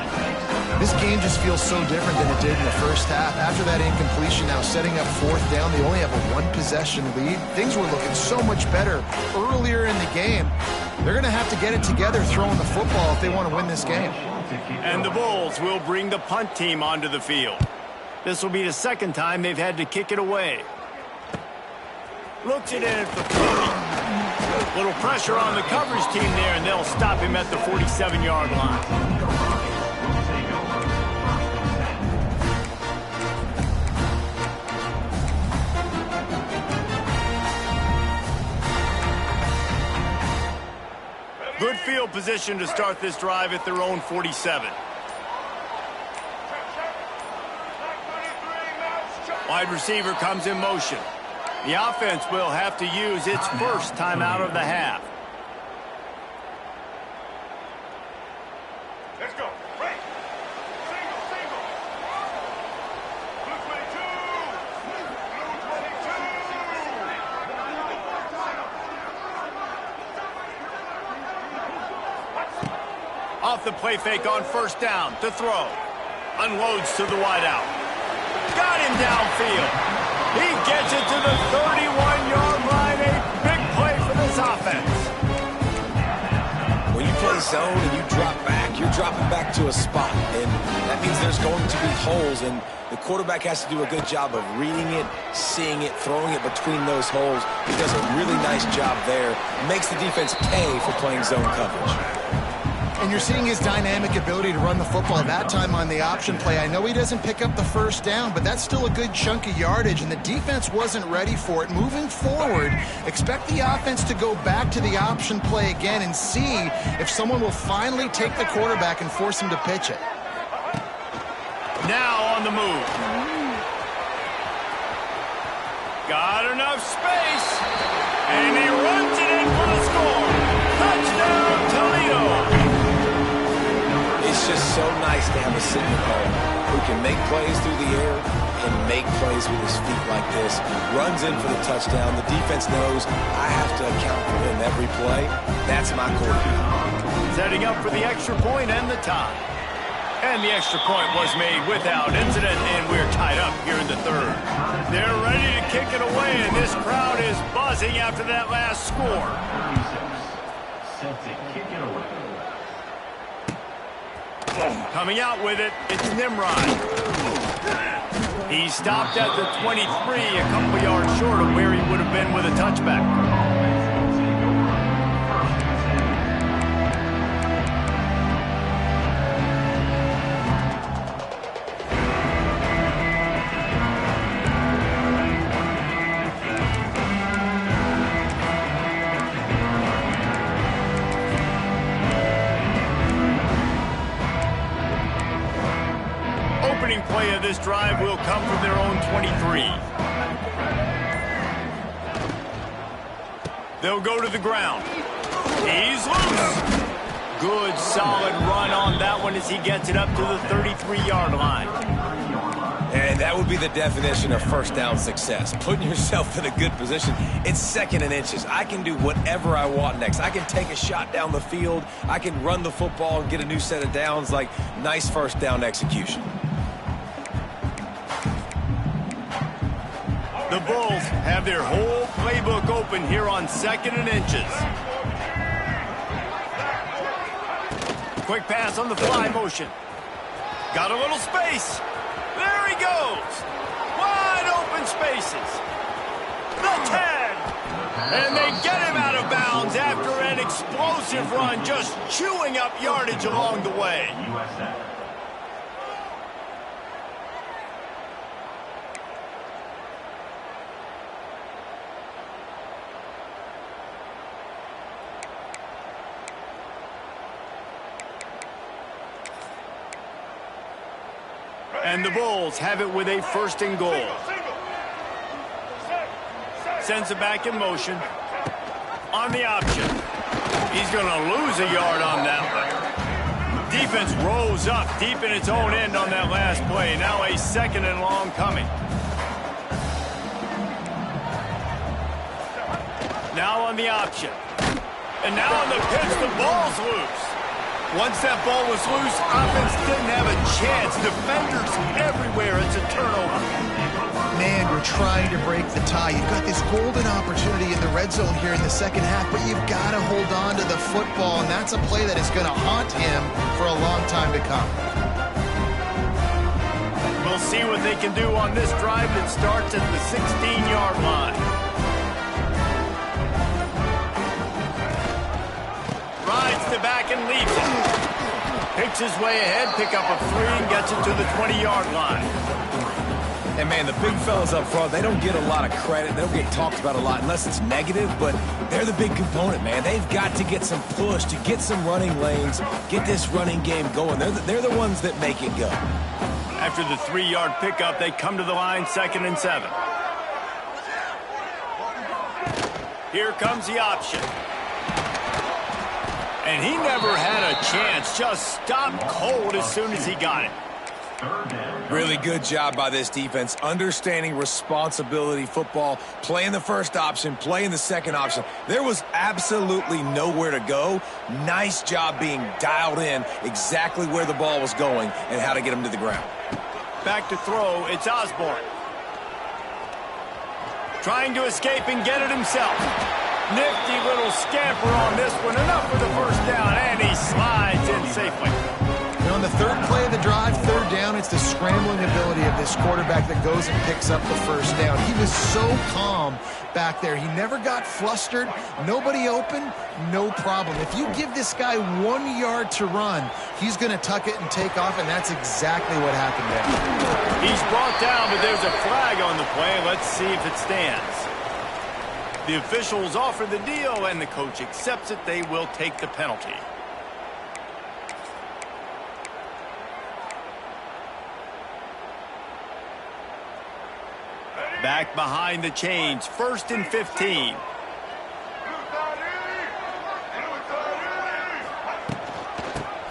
This game just feels so different than it did in the first half. After that incompletion, now setting up 4th down, they only have a 1-possession lead. Things were looking so much better earlier in the game. They're going to have to get it together throwing the football if they want to win this game. And the Bulls will bring the punt team onto the field. This will be the 2nd time they've had to kick it away. Looks it in for 30. Little pressure on the coverage team there, and they'll stop him at the 47-yard line. Good field position to start this drive at their own 47. Wide receiver comes in motion. The offense will have to use its first timeout of the half. Let's go. Break. Single. Blue 22. Off the play fake on 1st down to throw. Unloads to the wideout. Got him downfield. He gets it to the 31-yard line. A big play for this offense. When you play zone and you drop back, you're dropping back to a spot. And that means there's going to be holes, and the quarterback has to do a good job of reading it, seeing it, throwing it between those holes. He does a really nice job there. Makes the defense pay for playing zone coverage. And you're seeing his dynamic ability to run the football. That time on the option play, I know he doesn't pick up the 1st down, but that's still a good chunk of yardage, and the defense wasn't ready for it. Moving forward, expect the offense to go back to the option play again and see if someone will finally take the quarterback and force him to pitch it. Now on the move. Got enough space, and he runs it in for the score. Touchdown, Toledo. It's just so nice to have a signal home who can make plays through the air and make plays with his feet like this. Runs in for the touchdown. The defense knows I have to account for him every play. That's my quarterback. Setting up for the extra point and the tie. And the extra point was made without incident, and we're tied up here in the 3rd. They're ready to kick it away, and this crowd is buzzing after that last score. Set to kick it away. Coming out with it, it's Nimrod. He stopped at the 23, a couple yards short of where he would have been with a touchback. Play of this drive will come from their own 23. They'll go to the ground. He's loose. Good solid run on that one as he gets it up to the 33-yard line. And that would be the definition of first down success. Putting yourself in a good position. It's 2nd and inches. I can do whatever I want next. I can take a shot down the field. I can run the football and get a new set of downs. Like, nice first down execution. The Bulls have their whole playbook open here on 2nd and inches. Quick pass on the fly motion. Got a little space. There he goes. Wide open spaces. The 10. And they get him out of bounds after an explosive run, just chewing up yardage along the way. USF. And the Bulls have it with a 1st and goal. Sends it back in motion. On the option. He's going to lose a yard on that one. Defense rose up deep in its own end on that last play. Now a 2nd and long coming. Now on the option. And now on the pitch, the ball's loose. Once that ball was loose, offense didn't have a chance. Defenders everywhere. It's a turnover. Man, you're trying to break the tie. You've got this golden opportunity in the red zone here in the 2nd half, but you've got to hold on to the football, and that's a play that is going to haunt him for a long time to come. We'll see what they can do on this drive that starts at the 16-yard line. Rides the back and leaps it. Picks his way ahead, pick up a 3, and gets it to the 20-yard line. And, man, the big fellas up front, they don't get a lot of credit. They don't get talked about a lot unless it's negative, but they're the big component, man. They've got to get some push, to get some running lanes, get this running game going. They're the ones that make it go. After the 3-yard pickup, they come to the line, 2nd and 7. Here comes the option. And he never had a chance, just stopped cold as soon as he got it. Really good job by this defense, understanding responsibility football, playing the first option, playing the second option. There was absolutely nowhere to go. Nice job being dialed in exactly where the ball was going and how to get him to the ground. Back to throw, it's Osborne. Trying to escape and get it himself. Nifty little scamper on this one, enough for the 1st down, and he slides in safely. And on the 3rd play of the drive, 3rd down, it's the scrambling ability of this quarterback that goes and picks up the 1st down. He was so calm back there. He never got flustered. Nobody open, no problem. If you give this guy 1 yard to run, he's going to tuck it and take off, and that's exactly what happened there. He's brought down, but there's a flag on the play. Let's see if it stands. The officials offer the deal, and the coach accepts it. They will take the penalty. Back behind the chains, 1st and 15.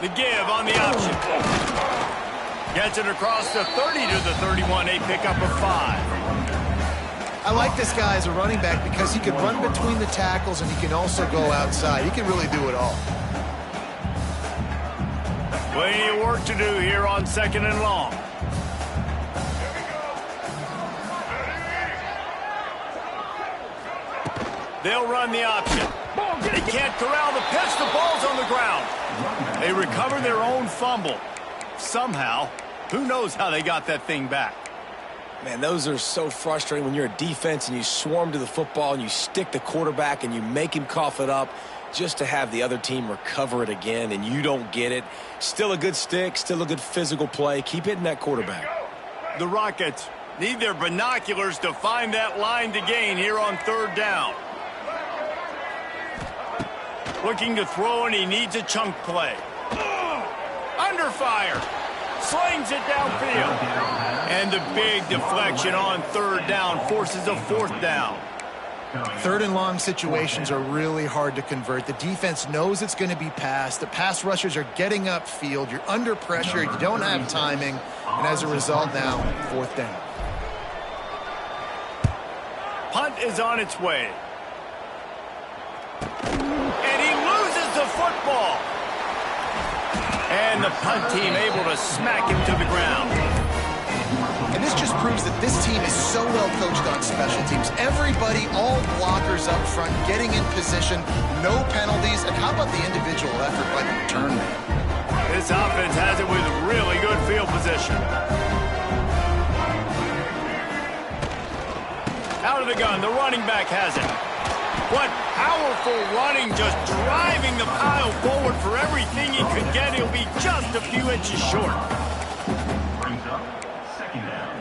The give on the option. Gets it across the 30 to the 31, a pickup of 5. I like this guy as a running back because he can run between the tackles and he can also go outside. He can really do it all. Plenty of work to do here on 2nd and long. They'll run the option. They can't corral the pitch. The ball's on the ground. They recover their own fumble. Somehow, who knows how they got that thing back. Man, those are so frustrating when you're a defense and you swarm to the football and you stick the quarterback and you make him cough it up just to have the other team recover it again and you don't get it. Still a good stick, still a good physical play. Keep hitting that quarterback. The Rockets need their binoculars to find that line to gain here on 3rd down. Looking to throw, and he needs a chunk play. Under fire. Slings it downfield. And the big deflection on 3rd down forces a 4th down. Third and long situations are really hard to convert. The defense knows it's going to be passed. The pass rushers are getting upfield. You're under pressure. You don't have timing. And as a result now, fourth down. Punt is on its way. And he loses the football. And the punt team able to smack him to the ground. And this just proves that this team is so well coached on special teams. Everybody, all blockers up front, getting in position, no penalties. And how about the individual effort by the return man? This offense has it with really good field position. Out of the gun, the running back has it. What powerful running, just driving the pile forward for everything he could get. He'll be just a few inches short. Brings up second down.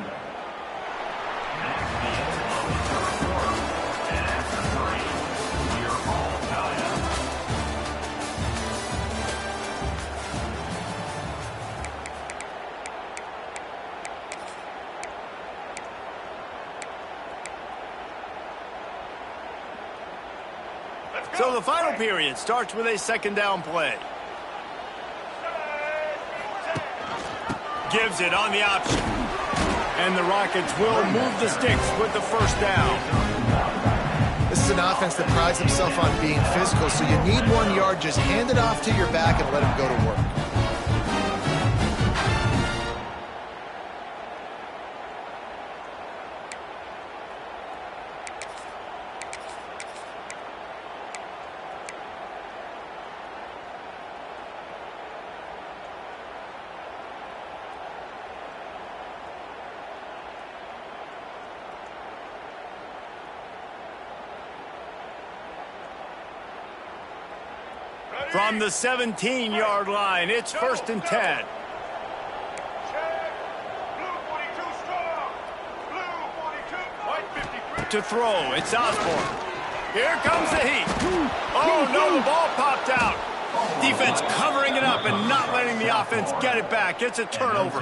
So the final period starts with a second down play. Gives it on the option. And the Rockets will move the sticks with the first down. This is an offense that prides himself on being physical, so you need 1 yard, just hand it off to your back and let him go to work. From the 17-yard line, it's 1st and 10. Check. Blue 42 strong. Blue 42. White 53. To throw, it's Osborne. Here comes the heat. Oh, no, the ball popped out. Defense covering it up and not letting the offense get it back. It's a turnover.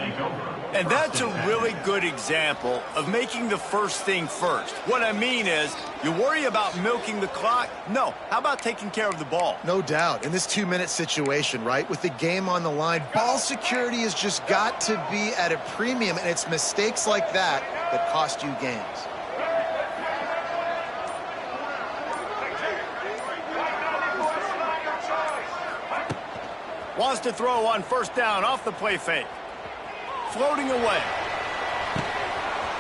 And that's a really good example of making the first thing first. What I mean is, you worry about milking the clock? No. How about taking care of the ball? No doubt. In this 2-minute situation, right, with the game on the line, ball security has just got to be at a premium, and it's mistakes like that that cost you games. Wants to throw on first down off the play fake. Floating away.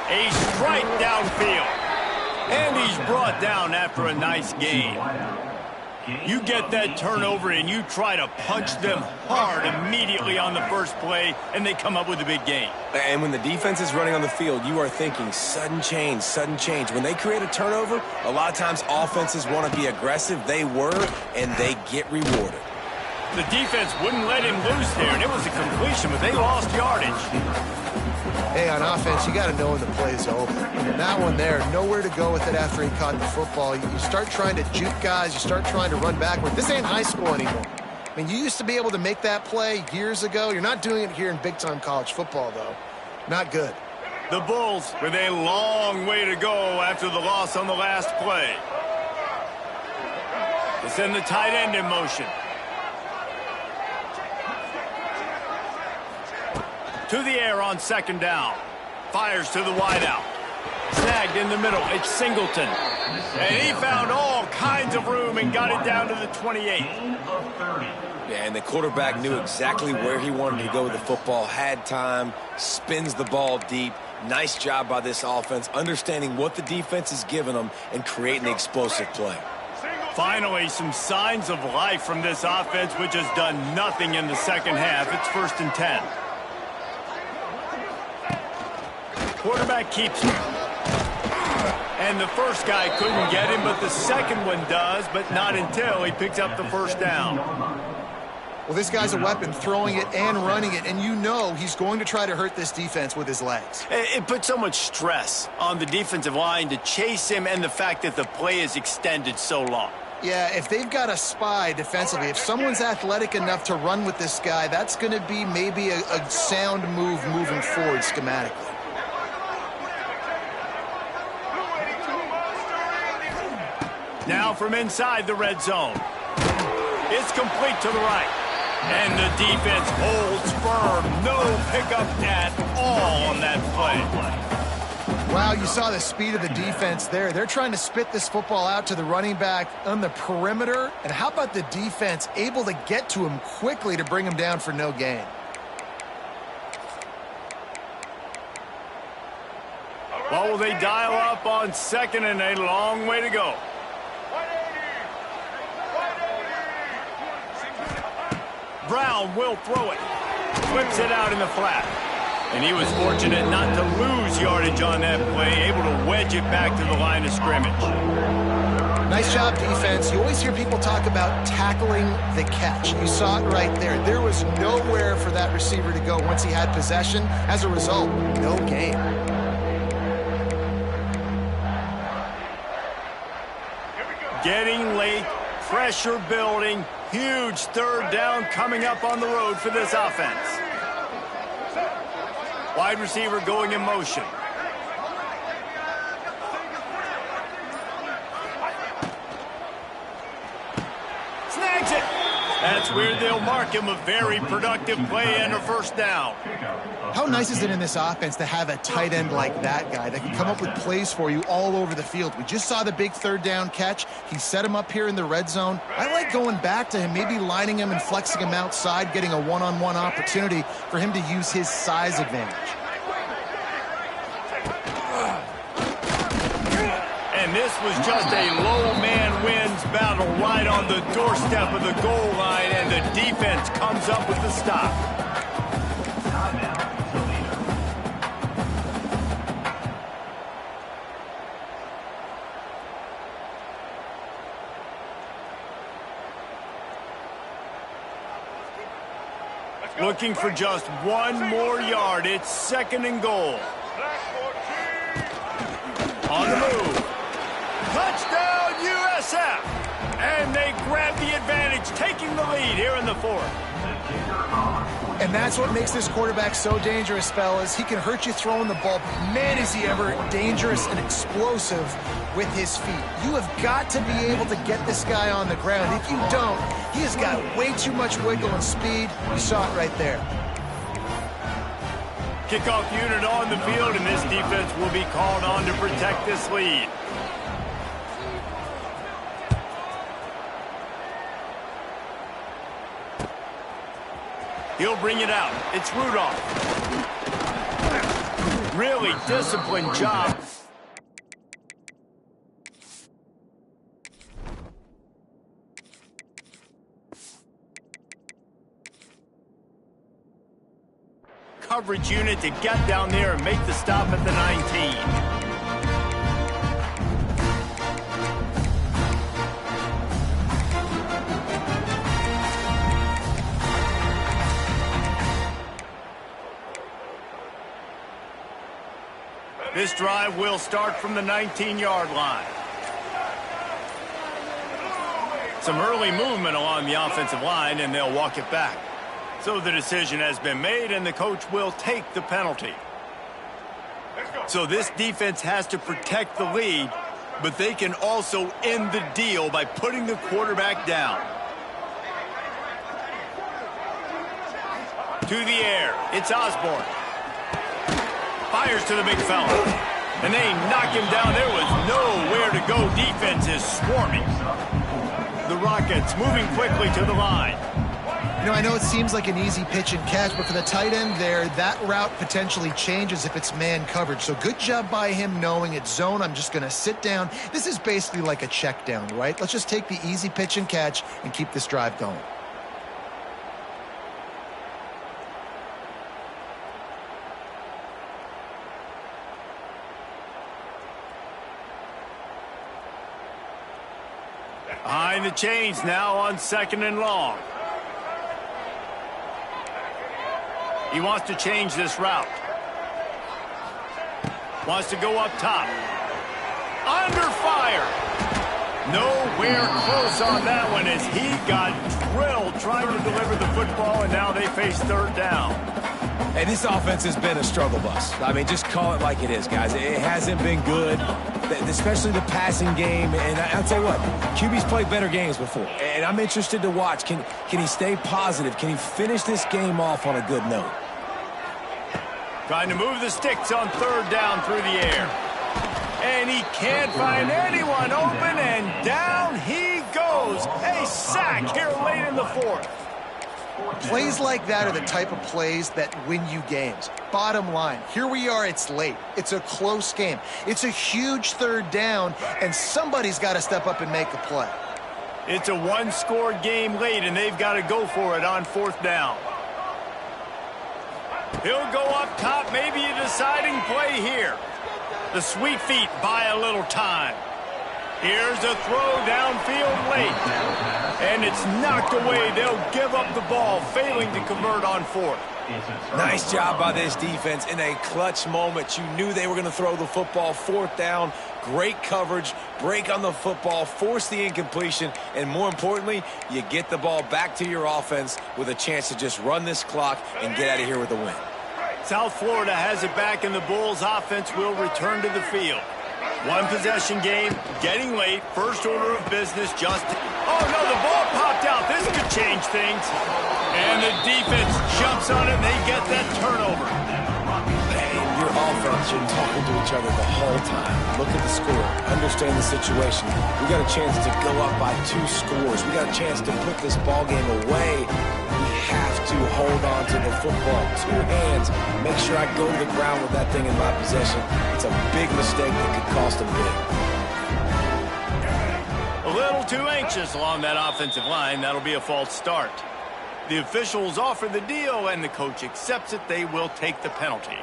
A strike downfield. And he's brought down after a nice gain. You get that turnover and you try to punch them hard immediately on the first play, and they come up with a big gain. And when the defense is running on the field, you are thinking sudden change, sudden change. When they create a turnover, a lot of times offenses want to be aggressive. They were, and they get rewarded. The defense wouldn't let him loose there, and it was a completion, but they lost yardage. Hey, on offense, you got to know when the play's over. And that one there, nowhere to go with it after he caught the football. You start trying to juke guys. You start trying to run backward. This ain't high school anymore. I mean, you used to be able to make that play years ago. You're not doing it here in big-time college football, though. Not good. The Bulls with a long way to go after the loss on the last play. They send the tight end in motion. To the air on second down. Fires to the wideout. Snagged in the middle. It's Singleton. And he found all kinds of room and got it down to the 28. Yeah, and the quarterback knew exactly where he wanted to go with the football, had time, spins the ball deep. Nice job by this offense, understanding what the defense is giving them and creating the explosive play. Finally, some signs of life from this offense, which has done nothing in the second half. It's 1st and 10. Quarterback keeps him. And the first guy couldn't get him, but the second one does, but not until he picks up the first down. Well, this guy's a weapon, throwing it and running it, and you know he's going to try to hurt this defense with his legs. It puts so much stress on the defensive line to chase him, and the fact that the play is extended so long. Yeah, if they've got a spy defensively, if someone's athletic enough to run with this guy, that's going to be maybe a sound move moving forward schematically. Now from inside the red zone. It's complete to the right. And the defense holds firm. No pickup at all on that play. Wow, you saw the speed of the defense there. They're trying to spit this football out to the running back on the perimeter. And how about the defense able to get to him quickly to bring him down for no gain? Well, will they dial up on second and a long way to go? Brown will throw it. Flips it out in the flat. And he was fortunate not to lose yardage on that play, able to wedge it back to the line of scrimmage. Nice job, defense. You always hear people talk about tackling the catch. You saw it right there. There was nowhere for that receiver to go once he had possession. As a result, no gain. Getting late, pressure building, huge third down coming up on the road for this offense. Wide receiver going in motion. Snags it. That's where they'll mark him. A very productive play and a first down. How nice is it in this offense to have a tight end like that guy that can come up with plays for you all over the field? We just saw the big third down catch. He set him up here in the red zone. I like going back to him, maybe lining him and flexing him outside, getting a one-on-one opportunity for him to use his size advantage. And this was just a low man wins battle right on the doorstep of the goal line, and the defense comes up with the stop. Looking for just one more yard. It's second and goal. On the move. Touchdown, USF! And they grab the advantage, taking the lead here in the fourth. And that's what makes this quarterback so dangerous, fellas. He can hurt you throwing the ball, but man, is he ever dangerous and explosive with his feet. You have got to be able to get this guy on the ground. If you don't, he has got way too much wiggle and speed. You saw it right there. Kickoff unit on the field, and this defense will be called on to protect this lead. He'll bring it out. It's Rudolph. Really disciplined job. Coverage unit to get down there and make the stop at the 19. This drive will start from the 19-yard line. Some early movement along the offensive line, and they'll walk it back. So the decision has been made, and the coach will take the penalty. So this defense has to protect the lead, but they can also end the deal by putting the quarterback down. To the air, it's Osborne. Fires to the big fella. And they knock him down. There was nowhere to go. Defense is swarming. The Rockets moving quickly to the line. You know, I know it seems like an easy pitch and catch, but for the tight end there, that route potentially changes if it's man coverage. So good job by him knowing it's zone. I'm just going to sit down. This is basically like a check down, right? Let's just take the easy pitch and catch and keep this drive going. Behind the chains now on second and long. He wants to change this route. Wants to go up top. Under fire. Nowhere close on that one as he got drilled trying to deliver the football, and now they face third down. Hey, this offense has been a struggle bus. I mean, just call it like it is, guys. It hasn't been good. especially the passing game. And I'll tell you what, QB's played better games before. And I'm interested to watch. Can he stay positive? Can he finish this game off on a good note? Trying to move the sticks on third down through the air. And he can't find anyone open, and down he goes. A sack here late in the fourth. Plays like that are the type of plays that win you games. Bottom line, here we are, it's late. It's a close game. It's a huge third down, and somebody's got to step up and make a play. It's a one-score game late, and they've got to go for it on fourth down. He'll go up top, maybe a deciding play here. The sweet feet buy a little time. Here's a throw downfield late. And it's knocked away. They'll give up the ball, failing to convert on fourth. Nice job by this defense in a clutch moment. You knew they were going to throw the football. Fourth down, great coverage, break on the football, force the incompletion, and more importantly, you get the ball back to your offense with a chance to just run this clock and get out of here with a win. South Florida has it back, and the Bulls offense will return to the field. One possession game, getting late, first order of business just... Oh, no, the ball popped out. This could change things. And the defense jumps on it, and they get that turnover. And your offense, you're talking to each other the whole time. Look at the score. Understand the situation. We got a chance to go up by 2 scores. We got a chance to put this ball game away. We have to hold on to the football. 2 hands. Make sure I go to the ground with that thing in my possession. It's a big mistake that could cost them big. A little too anxious along that offensive line. That'll be a false start. The officials offer the deal, and the coach accepts it. They will take the penalty.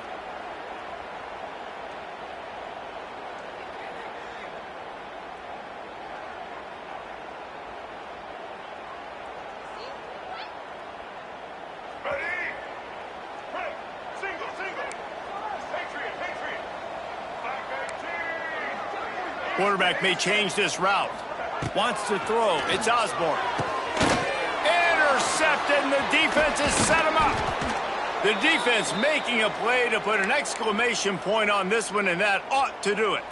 Quarterback may change this route. Wants to throw. It's Osborne. Intercepted, and the defense has set him up. The defense making a play to put an exclamation point on this one, and that ought to do it.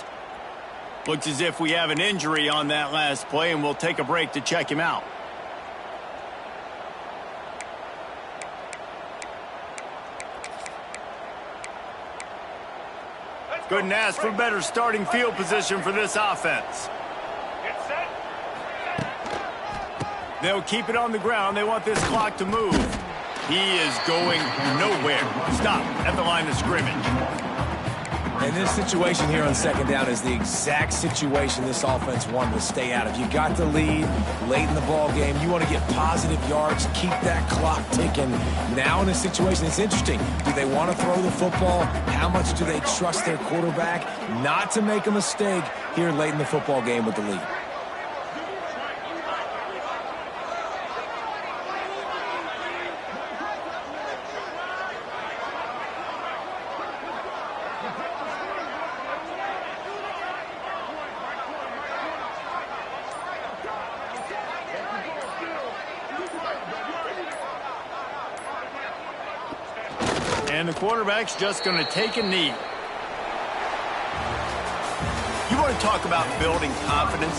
Looks as if we have an injury on that last play, and we'll take a break to check him out. Couldn't ask for better starting field position for this offense. They'll keep it on the ground. They want this clock to move. He is going nowhere. Stop at the line of scrimmage. And this situation here on second down is the exact situation this offense wanted to stay out of. You got the lead late in the ball game. You want to get positive yards, keep that clock ticking. Now in a situation, it's interesting. Do they want to throw the football? How much do they trust their quarterback not to make a mistake here late in the football game with the lead? And the quarterback's just going to take a knee. You want to talk about building confidence?